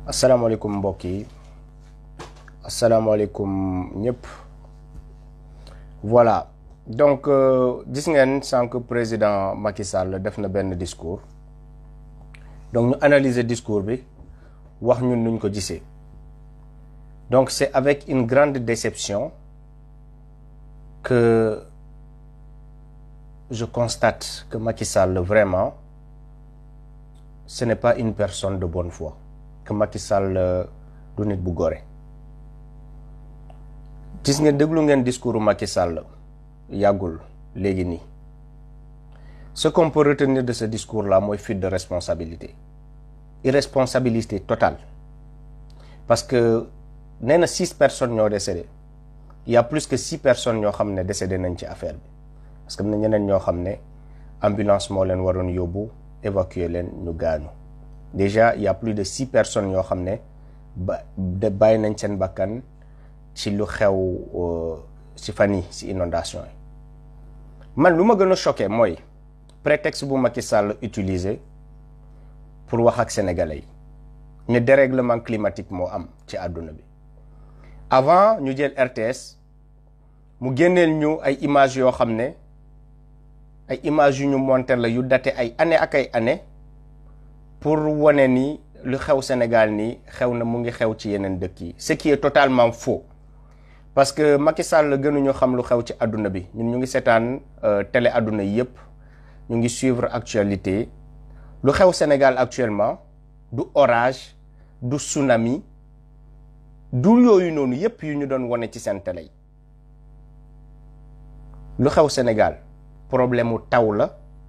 asalaamaaleykum mbokk yi asalaamaaleykum ñëpp voilà donc gis ngeen sànq président Macky Sall def na benn discours donc ñu analyser discours bi wax ñun nuñ ko gisee donc c'est avec une grande déception que je constate que Macky Sall vraiment ce n'est pas une personne de bonne foi. Que Macky Sall du nit bu gore gis ngeen déglu ngeen discours Macky Sall yàggul léegi nii ce qu'on peut retenir de ce discours là mooy fuite de responsabilité irresponsabilité totale parce que nee na 6 personnes ñoo décédé il y a plus que 6 personnes ñoo xam ne décédé nañ ci affaire bi parce que am na ñeneen ñoo xam ne ambulance moo leen waroon yóbbu évacuer leen ñu gaañu déjà il y a plus de 6 personnes yoo xam ne bàyyi nañ seen bakkan ci lu xew ci fan yi ci inondation yi man lu ma gën a choqué mooy prétexte bu Macky Sall utilisé pour wax ak sénégalais yi ne dérèglement climatique moo am ci àdduna bi avant ñu jël RTS mu génneel ñu ay images yoo xam ne ay images yu ñu monté la yu daté ay année ak ay année pour wane ni lu xew Sénégal nii xew na mu ngi xew ci yeneen dëkk yi ce qui est totalement faux parce que Macky Sall gënuñu xam lu xew ci àdduna bi ñun ñu ngi seetaan télé àdduna yépp ñu ngi suivre actualité lu xew Sénégal actuellement du orage du tsunami du yooyu noonu yépp yu ñu doon wane ci seen télé yi lu xew Sénégal problème mu taw la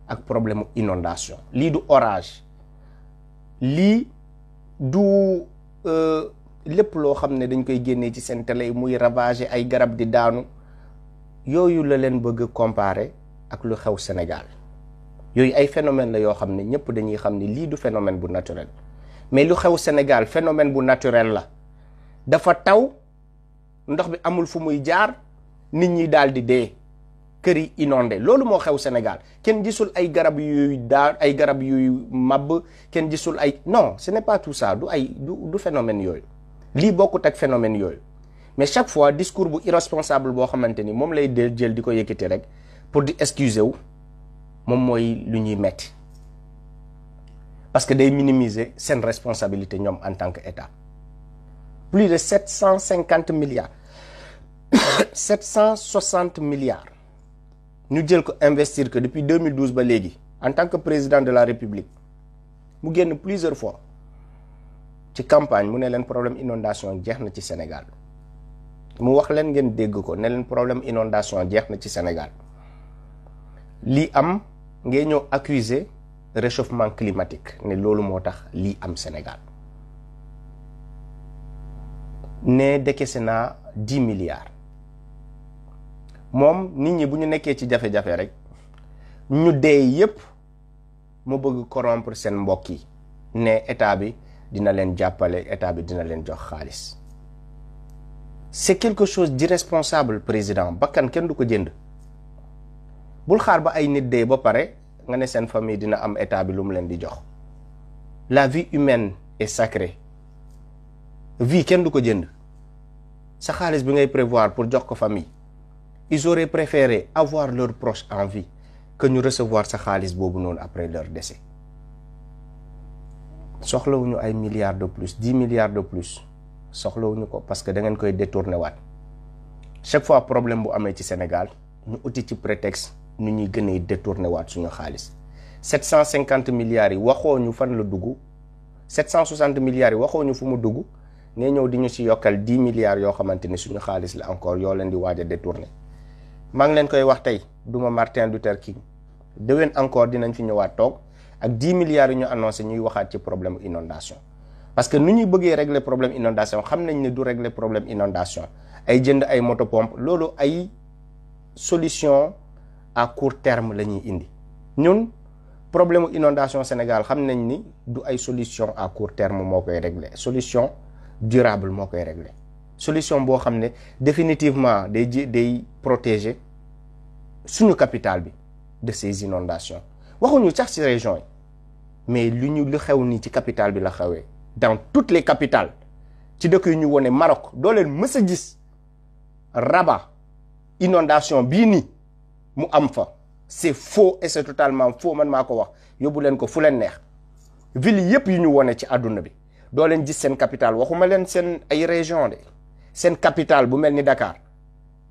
ak problème mu inondation lii du orage lii du lépp loo xam ne dañ koy génnee ci seen télé muy ravager ay garab di daanu yooyu la leen bëgg comparer ak lu xew Sénégal yooyu ay phénomène la yoo xam ne ñëpp dañuy xam ne lii du phénomène bu naturel mais lu xew Sénégal phénomène bu naturel la dafa taw ndox bi amul fu muy jaar nit ñi daal di dee kër yi inondé loolu moo xew Sénégal kenn gisul ay garab yuy daal ay garab yuy màbb kenn gisul ay non ce n'est pas tout ça du phénomène yooyu lii bokkut ak phénomène yooyu mais chaque fois discours bu irresponsable boo xamante ni moom lay jël di ko yëkkati rek pour di excuser wu moom mooy lu ñuy metti parce que day minimiser seen responsabilité ñoom en tant que état plus de 750 milliards 760 milliards ñu jël ko investir que depuis 2012 ba léegi en tant que président de la République mu génn plusieurs fois ci campagne mu ne leen problème inondation jeex na ci Sénégal mu wax leen ngeen dégg ko ne leen problème inondation jeex na ci Sénégal lii am ngay ñëw accuser réchauffement climatique ne loolu moo tax lii am Sénégal ne décaissé naa 10 milliards moom nit ñi bu ñu nekkee ci jafe-jafe rek ñu dee yépp mu bëgg corrompre seen mbokk yi ne état bi dina leen jàppale état bi dina leen jox xaalis c'est quelque chose d'irresponsable président bakkan kenn du ko jënd bul xaar ba ay nit dee ba pare nga ne seen famille dina am état bi lu mu leen di jox la vie humaine est sacrée vie kenn du ko jënd sa xaalis bi ngay prévoir pour jox ko famille ils auraient préféré avoir leurs proches en vie que ñu recevoir sa xaalis boobu noonu après leur décès soxlawuñu ay milliards de plus 10 milliards de plus soxlawuñu ko parce que da ngeen koy détourner waat chaque fois problème bu amee ci Sénégal ñu uti ci prétexte nu ñuy gënee détourner waat suñu xaalis 750 milliards yi waxoo ñu fan la dugg 760 milliards yi waxoo ñu fu mu dugg ngay ñëw di ñu ci yokkal 10 milliards yoo xamante ni suñu xaalis la encore yoo leen di waaj a détourner maa ngi leen koy wax tey duma Martin Luther King déwén encore dinañ fi ñëwaat toog ak 10 milliards yu ñu annoncé ñuy waxaat ci problème inondation parce que nu ñuy bëggee régler problème inondation xam nañ ne du régler problème inondation ay jënd ay motopompe loolu ay solution à court terme la ñuy indi ñun problème inondation Sénégal xam nañ ni du ay solution à court terme moo koy régler solution durable moo koy régler solution boo xam ne définitivement day protéger suñu capitale bi de ces inondations waxuñu sax ci région yi mais lu xew nii ci capitale bi la xewee dans toutes les capitales ci dëkk yu ñu wone Maroc doo leen mës a gis Rabat inondation bii nii mu am fa c'est faux et c'est totalement faux man maa ko wax yóbbu leen ko fu leen neex ville yëpp yu ñu wone ci àdduna bi doo leen gis seen capitale waxuma leen seen ay région de seen capitale bu mel ni Dakar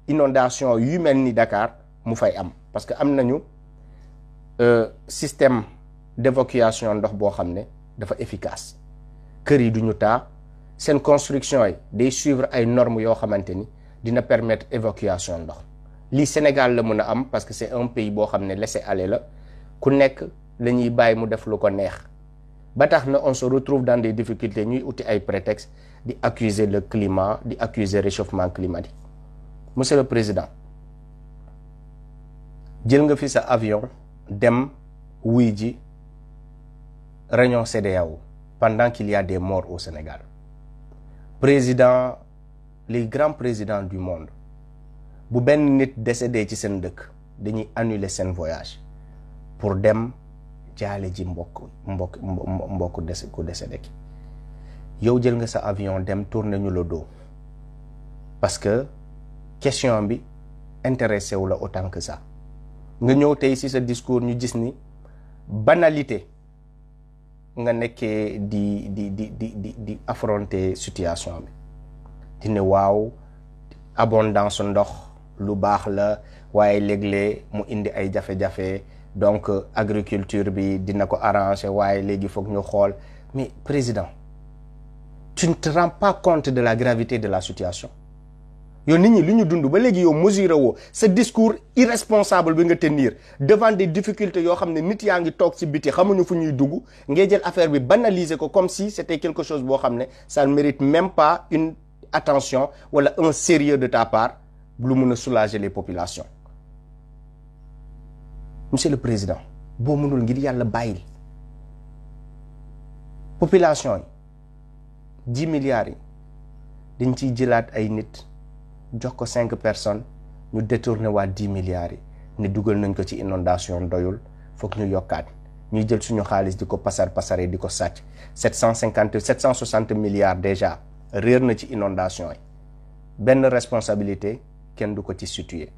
inondation yu mel ni Dakar mu fay am parce que am nañu système d'évacuation ndox boo xam ne dafa efficace kër yi duñu taa seen construction yi day suivre ay normes yoo xamante ni dina permettre évacuation ndox lii Sénégal la mën a am parce que c'est un pays boo xam ne laisser-aller la ku nekk la ñuy bàyyi mu def lu ko neex ba tax na on se retrouve dans des difficultés ñuy uti ay prétextes di accuser le climat di accuser réchauffement climatique monsieur le président jël nga fi sa avion dem wuy ji réunion CEDEAO pendant qu'il y a des morts au Sénégal président les grands présidents du monde bu benn nit décédé ci seen dëkk dañuy annuler seen voyage pour dem jaale ji mbokk ku décédé ki yow jël nga sa avion dem tourner ñu le dos parce que question bi intéressé wu la autant que ça nga ñëw tey ci sa discours ñu gis ni banalité nga nekkee di affronter situation bi di ne waaw abondance ndox lu baax la waaye léeg-léeg mu indi ay jafe-jafe donc agriculture bi dina ko arranger waaye léegi foog ñu xool mais président tu ne te rends pas compte de la gravité de la situation yow nit ñi lu ñu dund ba léegi yow mesuré woo ce discours irresponsable bi nga tenir devant des difficultés yoo xam ne nit yaa ngi toog ci biti xamuñu fu ñuy dugg ngay jël affaire bi banaliser ko comme si c'était quelque chose boo xam ne ça ne mérite même pas une attention wala un sérieux de ta part lu mën a soulager les populations monsieur le président boo mënul ngir yàlla bàyyil population yi 10 milliards yi dañ ciy jëlaat ay nit jox ko 5 personnes ñu détourné waa 10 milliards yi ne dugal nañ ko ci inondation doyul foog ñu yokkaat ñuy jël suñu xaalis di ko pasare di ko sàcc 760 milliards déjà réer na ci inondation yi benn responsabilité kenn du ko ci situer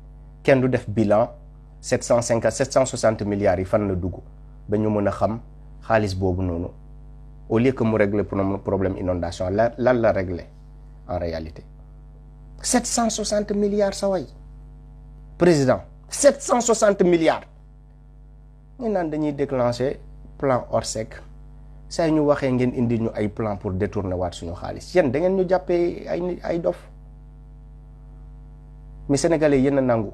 kenn du def bilan 760 milliards yi fan la dugg ba ñu mën a xam xaalis boobu noonu au lieu que mu régler problème inondation lan la régler en réalité 760 milliards sa way président 760 milliards ñu naan dañuy déclencher plan Orsec saa ñu waxee ngeen indi ñu ay plan pour détourner waat suñu xaalis yéen da ngeen ñu jàppee ay dof mais sénégalais yéen a nangu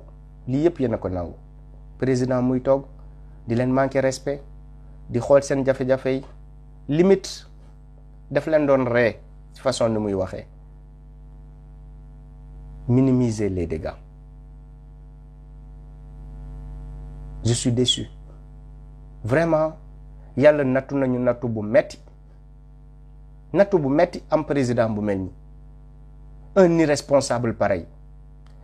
lii yëpp yéen a ko nangu président muy toog di leen manquer respect di xool seen jafe-jafe yi limite daf leen doon ree ci façon ni muy waxee minimiser les dégâts je suis déçu vraiment yàlla nattu nañu nattu bu metti am président bu mel ni un irresponsable pareil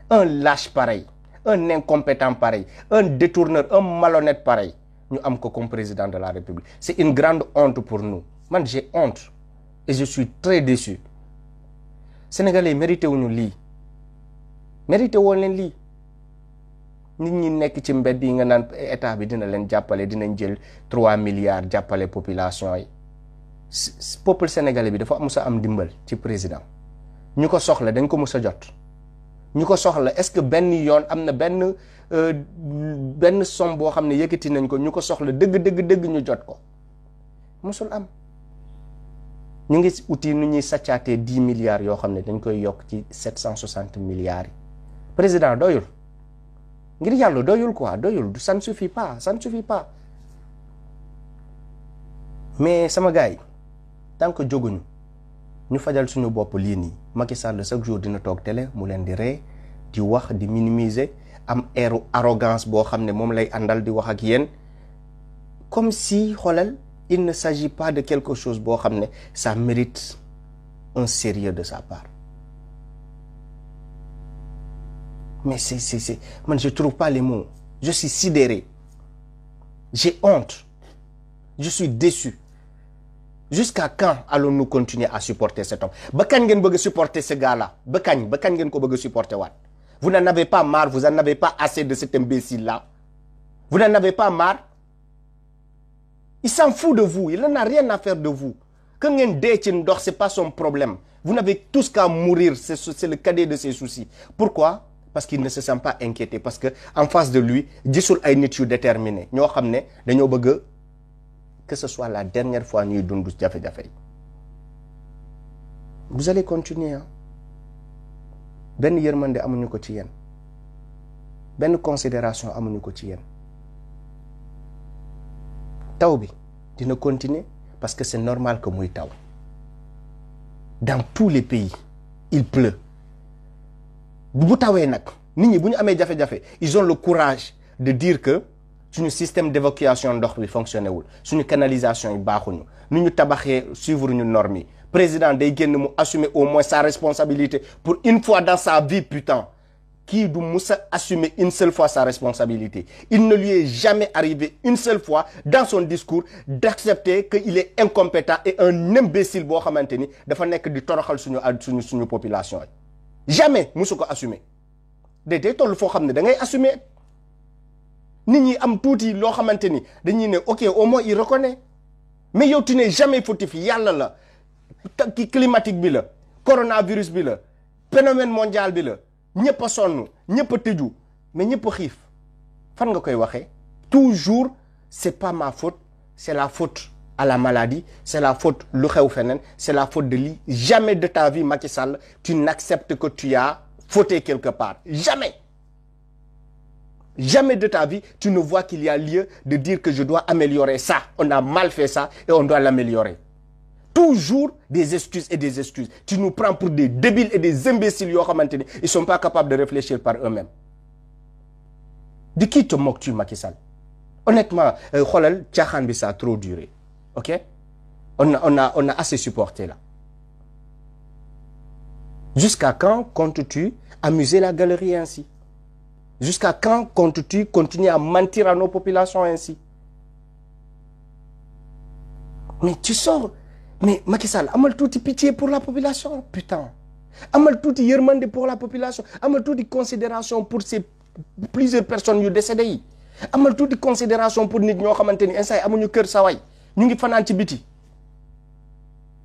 un lâche pareil un incompétent pareil un détourneur un malhonnête pareil ñu am ko comme président de la République c'est une grande honte pour nous man j'ai honte et je suis très déçu sénégalais mérité wuñu lii mérité woon leen lii nit ñi nekk ci mbedd yi nga naan état bi dina leen jàppale dinañ jël 3 milliards jàppale population yi peuple sénégalais bi dafa mus a am dimbal ci président ñu ko soxla dañ ko mus a jot ñu ko soxla est-ce que benn yoon am na benn somme boo xam ne yëkkati nañ ko ñu ko soxla dëgg ñu jot ko musul am ñu ngi uti nu ñuy sàccaatee 10 milliards yoo xam ne dañ koy yokk ci 760 milliards yi président doyul ngir yàlla doyul quoi doyul ça ne suffit pas mais sama gars yi tant que jóguñu ñu fajal suñu bopp lii nii Macky Sall chaque jour dina toog télé mu leen di ree di wax di minimiser am airu arrogance boo xam ne moom lay àndal di wax ak yéen comme si xoolal il ne s'agit pas de quelque chose boo xam ne ça mérite un sérieux de sa part mais c'est man je trouve pas les mots je suis sidéré j'ai honte je suis déçu Jusqu'à quand allons-nous continuer à supporter cet homme? Ba kañ ngeen bëgg supporter ce gars-là? Ba kañ ngeen ko bëgg supporter waat? Vous n'en avez pas marre, vous n'en avez pas assez de cet imbécile-là? Vous n'en avez pas marre? Il s'en fout de vous, il n'en a rien à faire de vous. Que ngeen dee ci ndox, c'est pas son problème. Vous n'avez tous qu'à mourir, c'est le cadet de ses soucis. Pourquoi? Parce qu'il ne se sent pas inquiété, parce que en face de lui, gisul ay nit yu déterminé ñoo xam ne dañoo bëgg que ce soit la dernière fois ñuy dund jafe-jafe yi. Vous allez continuer ah. benn yërmande amuñu ko ci yéen, benn considération amuñu ko ci yéen. Taw bi dina continuer parce que c'est normal que muy taw. Dans tous les pays il pleut. bu tawee nag nit ñi bu ñu amee jafe-jafe ils ont le courage de dire que suñu système d'évacuation ndox bi fonctionné wul, suñu canalisation yi baaxuñu, nu ñu tabaxee suivre ñu normes yi. Président day génn mu assumer au moins sa responsabilité pour une fois dans sa vie. Putain, qui du musa assumer une seule fois sa responsabilité? Il ne lui est jamais arrivé une seule fois dans son discours d'accepter qu'il est incompétent et un imbécile boo xamante ni dafa nekk di toroxal suñu population yi. Jamais musu ko assumer. day toll foo xam ne da ngay assumer. Nit ñi am tuuti loo xamante ni dañuy ne ok au moins il reconnaît. Mais yow tu n'es jamais fautif, yàlla la, ki climatique bi la, coronavirus bi la, phénomène mondial bi la, ñëpp a sonn, ñëpp a tëju, mais ñëpp a xiif. Fan nga koy waxee? Toujours c'est pas ma faute, c'est la faute à la maladie, c'est la faute lu xew feneen, c'est la faute de lii. Jamais de ta vie, Macky Sall, tu n'acceptes que tu as fauté quelque part. Jamais. Jamais de ta vie, tu ne vois qu'il y a lieu de dire que je dois améliorer ça. On a mal fait ça et on doit l'améliorer. Toujours des excuses et des excuses. Tu nous prends pour des débiles et des imbéciles. Ils ne sont pas capables de réfléchir par eux-mêmes. De qui te moques-tu, Macky Sall? Honnêtement, ça a trop duré. Ok? On a assez supporté là. Jusqu'à quand comptes-tu amuser la galerie ainsi? Jusqu'à quand comptes-tu continuer à mentir à nos populations ainsi? Mais tu sors. Mais Macky Sall, amal touti pitié pour la population, putain. Amal touti yermande pour la population. Amal touti considération pour ces plusieurs personnes yu décédées. Amal touti considération pour nit ñoo xamanteni insay amuñu kër sa way. Ñu ngi fanaan ci biti.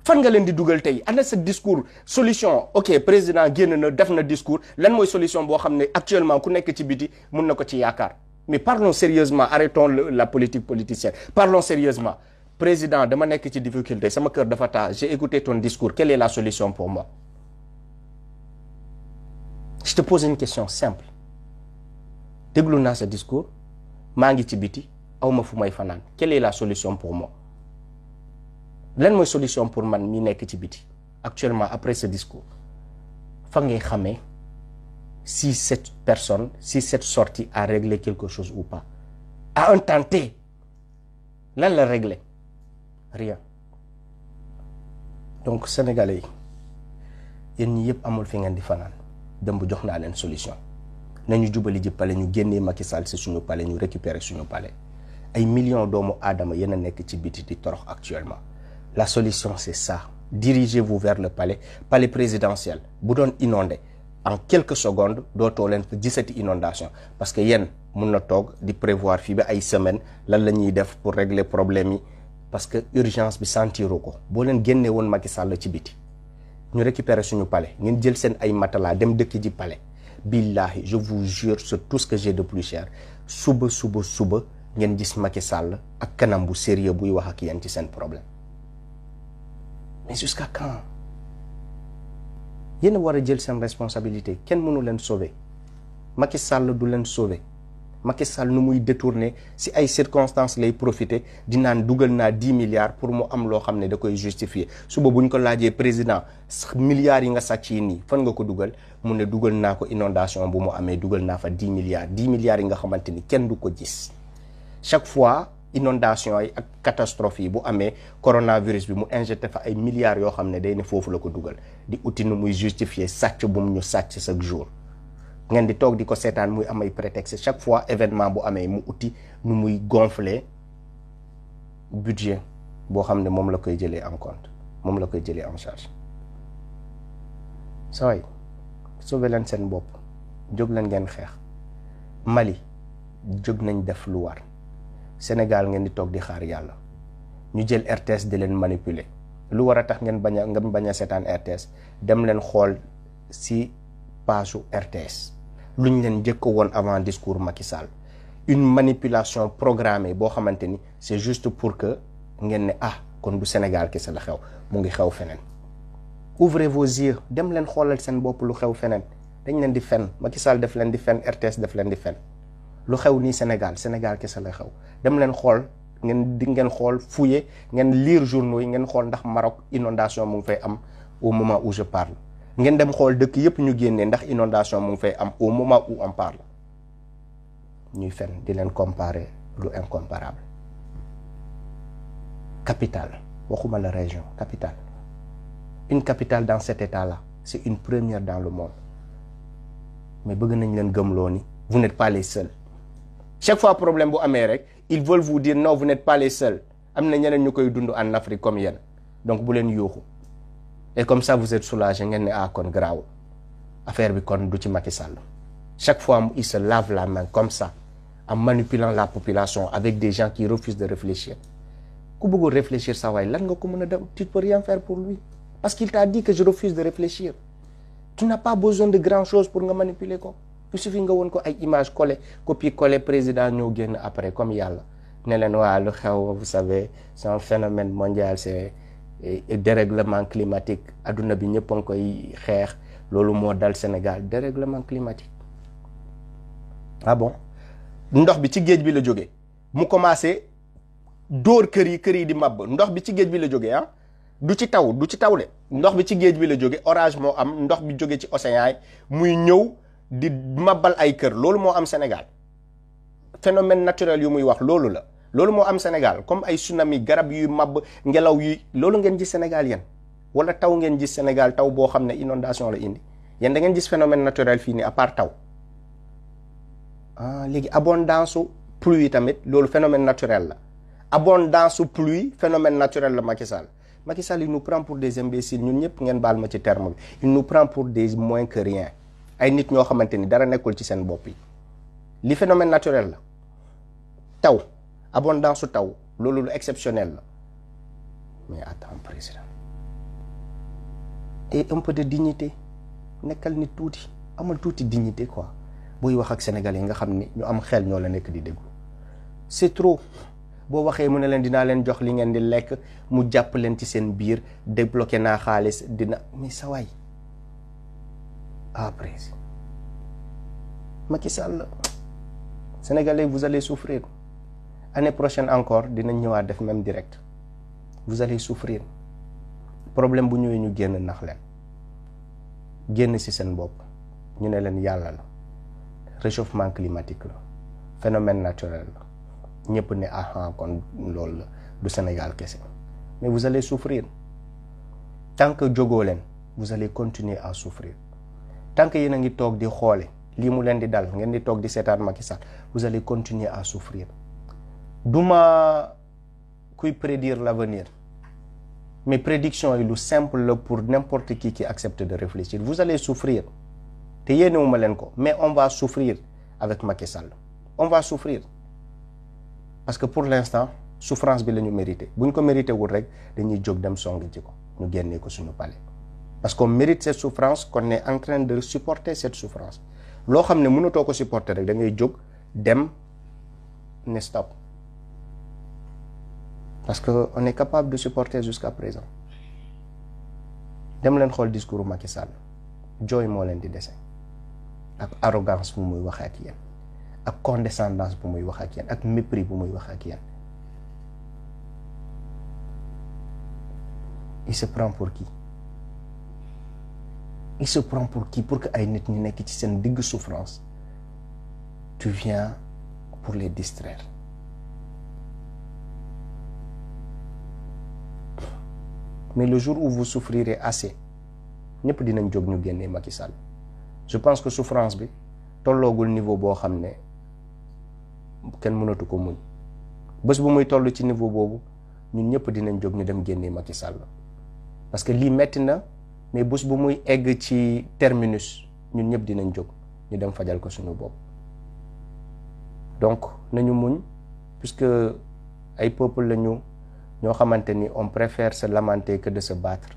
Fan nga leen di dugal tey ana ce discours solution ok président génn na def na discours lan mooy solution boo xam ne actuellement ku nekk ci biti mun na ko ci yaakaar. Mais parlons sérieusement, arrêtons la politique politicienne. Parlons sérieusement. Président dama nekk ci difficulté sama cœur dafa taa, j'ai écouté ton discours, quelle est la solution pour moi? Je te pose une question simple. Déglu naa ce discours maa ngi ci biti awma fu may fanaan, quelle est la solution pour moi? Lan mooy solution pour man mi nekk ci biti actuellement après ce discours? Fa ngay xamee si cette personne, si cette sortie a réglé quelque chose ou pas. À un temps T, lan la réglé? Rien. Donc sénégalais yi yéen ñi yëpp amul fi ngeen di fanaan dem bu jox naa leen solution. Nañu jubali ji palais ñu génnee Macky Sall si suñu palais ñu récupérer suñu palais. Ay millions doomu aadama yéen a nekk ci biti di torox actuellement. La solution c'est ça. Dirigez-vous vers le palais présidentiel. Bu doon inondé en quelques secondes dootoo leen fa gisati inondation parce que yéen mun na toog di prévoir fii ba ay semaines lan la ñuy def pour régler problème yi parce que urgence bi sentiru ko. Boo leen génnee woon Macky Sall ci biti ñu récupérer suñu palais ngeen jël seen ay matelas dem dëkk ji palais billahi je vous jure sur tout ce que j'ai de plus cher suba ngeen gis Macky Sall ak kanam bu sérieux buy wax ak yéen ci seen problème. Mais jusqu'à quand? Yéen a war a jël seen responsabilité, kenn mënu leen sauver. Macky Sall du leen sauver. Macky Sall nu muy détourner si ay circonstances lay profiter di naan dugal naa 10 milliards pour mu am loo xam ne da koy justifier. Suba bu ñu ko laajee président milliards yi nga sàcc yi nii fan nga ko dugal mu ne dugal naa ko inondation bu mu amee dugal naa fa 10 milliards yi nga xamante ni kenn du ko gis. Chaque fois inondation yi ak catastrophe yi bu amee coronavirus bi mu injecté fa ay milliards yoo xam ne day ne foofu la ko dugal di uti nu muy justifier sàcc bu mu ñu sàcc chaque jour. Ngeen di toog di ko seetaan muy am ay prétexte chaque fois événement bu amee mu uti nu muy gonfler budget boo xam ne moom la koy jëlee en compte moom la koy jëlee en charge. saa waay sauver leen seen bopp, jóg leen ngeen xeex. Mali jóg nañ def lu war. Sénégal ngeen di toog di xaar yàlla ñu jël RTS di leen manipuler. lu war a tax ngeen bañ a seetaan RTS dem leen xool si page RTS luñ leen njëkk woon avant discours Macky Sall, une manipulation programmée boo xamante ni c'est juste pour que ngeen ne kon du Sénégal kese la xew, mu ngi xew feneen. ouvrez vos yeux, dem leen xoolal seen bopp lu xew feneen. dañ leen di fen, Macky Sall def leen di fen, RTS def leen di fen. lu xew nii Sénégal kese la xew. dem leen xool ngeen xool fouiller, ngeen lire journaux yi, ngeen xool ndax Maroc inondation mu ngi fay am au moment où je parle. ngeen dem xool dëkk yëpp ñu génnee ndax inondation mu ngi fay am au moment où on parle. ñuy fen di leen comparer lu incomparable. Capitale, waxuma la région, capitale. Une capitale dans cet état-là, c'est une première dans le monde. Mais bëgg nañ leen gëmloo ni vous n'êtes pas les seuls. Chaque fois problème bu amee rek, ils veulent vous dire non, vous n'êtes pas les seuls. am na ñeneen ñu koy dund en Afrique comme yéen. Donc bu leen yuuxu. Et comme ça vous êtes soulagé, ngeen ne kon graaw. Affaire bi kon du ci Macky Sall. Chaque fois il se lave la main comme ça, en manipulant la population avec des gens qui refusent de réfléchir. ku bëggul réfléchir sa waay lan nga ko mën a dem, tu ne peux rien faire pour lui. Parce qu'il t'a dit que je refuse de réfléchir. Tu n'as pas besoin de grand chose pour nga manipuler ko. Il suffit nga woon ko ay image collé copier-coller président ñoo génn après comme yàlla ne leen waa lu xew vous savez c'est un phénomène mondial, c'est dérèglement climatique, adduna bi ñëpp a ngi koy xeex, loolu moo dal Sénégal. Dérèglement climatique. Bon ndox bi ci géej bi la jógee mu commencé dóor kër yi di màbb. Ndox bi ci géej bi la jógee du ci taw de ndox bi ci géej bi la jóge, orage moo am, ndox bi jóge ci océan yi muy ñëw di mabbal ay kër. loolu moo am Sénégal. Phénomène naturel yu muy wax loolu la. loolu moo am Sénégal, comme ay tsunami, garab yuy mabb, ngelaw yuy, loolu ngeen gis Sénégal yéen. wala taw ngeen gis Sénégal, taw boo xam ne inondation la indi. yéen da ngeen gis phénomène naturel fii nii à part taw. Léegi abondance su pluie tamit loolu phénomène naturel la. Abondance su pluie phénomène naturel la. Macky Sall il nous prend pour des imbéciles, ñun ñëpp ngeen baal ma ci terme bi. Il nous prend pour des moins que rien. ay nit ñoo xamante ni dara nekkul ci seen bopp yi. li phénomène naturel la. taw abondance su taw loolu lu exceptionnel la. mais attends président. et un peu de dignité. nekkal nit tuuti, amal tuuti dignité quoi. booy wax ak sénégalais yi nga xam ni ñu am xel ñoo la nekk di déglu. c'est trop. boo waxee mu ne leen dinaa leen jox li ngeen di lekk, mu jàpp leen ci seen biir, débloqué naa xaalis dina mais sa waay président Macky Sall, sénégalais vous allez souffrir. Année prochaine encore dinañ ñëwaat def même direct. vous allez souffrir. problème bu ñëwee ñu génn nax leen, génn ci seen bopp ñu ne leen yàlla la, réchauffement climatique la, phénomène naturel la. ñëpp ne kon loolu la du Sénégal kese. mais vous allez souffrir. tant que jógoo leen vous allez continuer à souffrir. tant que yéen a ngi toog di xoole lii mu leen di dal, ngeen di toog di seetaan Macky Sall, vous allez continuer à souffrir. duma kuy prédire l'avenir, mais prédiction yi lu simple la pour n'importe qui accepte de réfléchir. vous allez souffrir te yéenewuma leen ko, mais on va souffrir avec Macky Sall. on va souffrir. parce que pour l'instant souffrance bi la ñu mérité. bu ñu ko mérité wul rek dañuy jóg dem song ji ko, ñu génnee ko suñu palais. parce qu'on mérite cette souffrance, qu'on est en train de supporter cette souffrance. loo xam ne mënatoo ko supporter rek da ngay jóg dem ne stop. parce que on est capable de supporter jusqu'à présent. dem leen xool discours Macky Sall, jooy moo leen di dese ak arrogance bu muy waxee ak yéen, ak condescendance bu muy wax ak yéen, ak mépris bu muy wax ak yéen. il se prend pour qui? il se prend pour qui? pour que ay nit ñu nekk ci seen digg souffrance tu viens pour les distraire. mais le jour où vous souffrirez assez ñëpp dinañ jóg ñu génnee Macky Sall. je pense que souffrance bi tolloogul niveau boo xam ne kenn mënatu ko muñ. bés bu muy toll ci niveau boobu ñun ñëpp dinañ jóg ñu dem génnee Macky Sall parce que lii metti na mais bés bu muy egg ci terminus ñun ñëpp dinañ jóg ñu dem fajal ko suñu bopp donc nañu muñ puisque ay peuple lañu ñoo xamante ni on préfère se lamenter que de se battre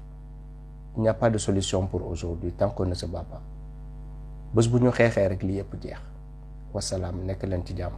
il n'y a pas de solution pour aujourd'hui tant qu'on ne se bat pas bés bu ñu xeexee rek lii yëpp jeex wasalaam nekk leen ci jàmm